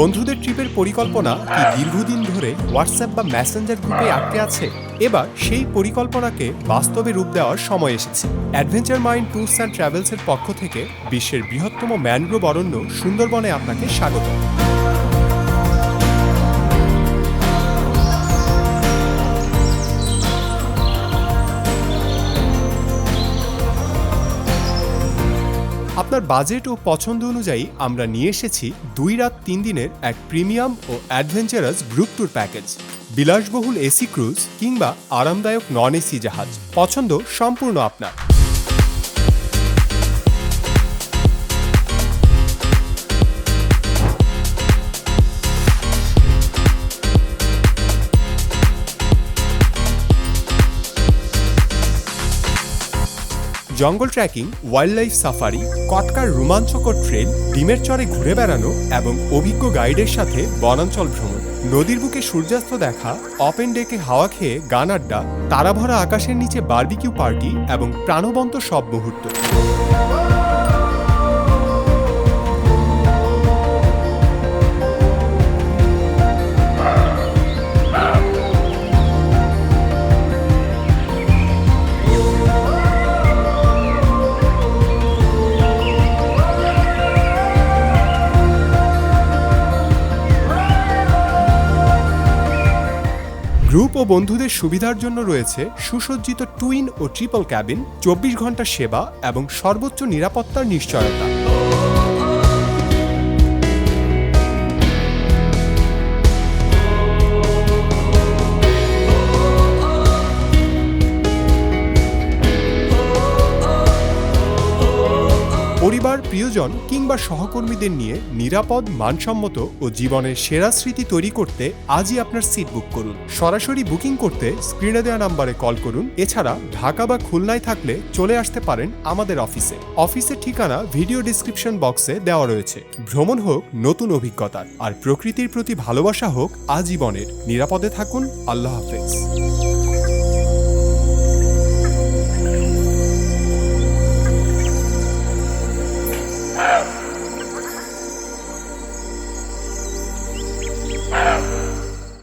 বন্ধুদের ট্রিপের পরিকল্পনা কি দীর্ঘদিন ধরে হোয়াটসঅ্যাপ বা মেসেঞ্জার গ্রুপে আটকে আছে? এবার সেই পরিকল্পনাকে বাস্তবে রূপ দেওয়ার সময় এসেছে। অ্যাডভেঞ্চার মাইন্ড ট্যুরস অ্যান্ড ট্রাভেলসের পক্ষ থেকে বিশ্বের বৃহত্তম ম্যানগ্রোভ অরণ্য সুন্দরবনে আপনাকে স্বাগত। আপনার বাজেট ও পছন্দ অনুযায়ী আমরা নিয়ে এসেছি 2 রাত 3 দিনের এক প্রিমিয়াম ও অ্যাডভেঞ্চারাস গ্রুপ ট্যুর প্যাকেজ। বিলাসবহুল এসি ক্রুজ কিংবা আরামদায়ক নন এসি জাহাজ, পছন্দ সম্পূর্ণ আপনার। জঙ্গল ট্রেকিং, ওয়াইল্ড লাইফ সাফারি, কটকার রোমাঞ্চকর ট্রেল, ডিমের চরে ঘুরে বেড়ানো এবং অভিজ্ঞ গাইডের সাথে বনাঞ্চল ভ্রমণ, নদীর বুকে সূর্যাস্ত দেখা, ওপেন ডেকে হাওয়া খেয়ে গান আড্ডা, তারাভরা আকাশের নিচে বারবিকিউ পার্টি এবং প্রাণবন্ত সব মুহূর্ত। গ্রুপ ও বন্ধুদের সুবিধার জন্য রয়েছে সুসজ্জিত টুইন ও ট্রিপল ক্যাবিন, 24 ঘন্টা সেবা এবং সর্বোচ্চ নিরাপত্তার নিশ্চয়তা। পরিবার, প্রিয়জন কিংবা সহকর্মীদের নিয়ে নিরাপদ, মানসম্মত ও জীবনের সেরা স্মৃতি তৈরি করতে আজই আপনার সিট বুক করুন। সরাসরি বুকিং করতে স্ক্রিনে দেওয়া নাম্বারে কল করুন। এছাড়া ঢাকা বা খুলনায় থাকলে চলে আসতে পারেন আমাদের অফিসে। অফিসের ঠিকানা ভিডিও ডিসক্রিপশন বক্সে দেওয়া রয়েছে। ভ্রমণ হোক নতুন অভিজ্ঞতার, আর প্রকৃতির প্রতি ভালোবাসা হোক আজীবনের। নিরাপদে থাকুন। আল্লাহ হাফেজ।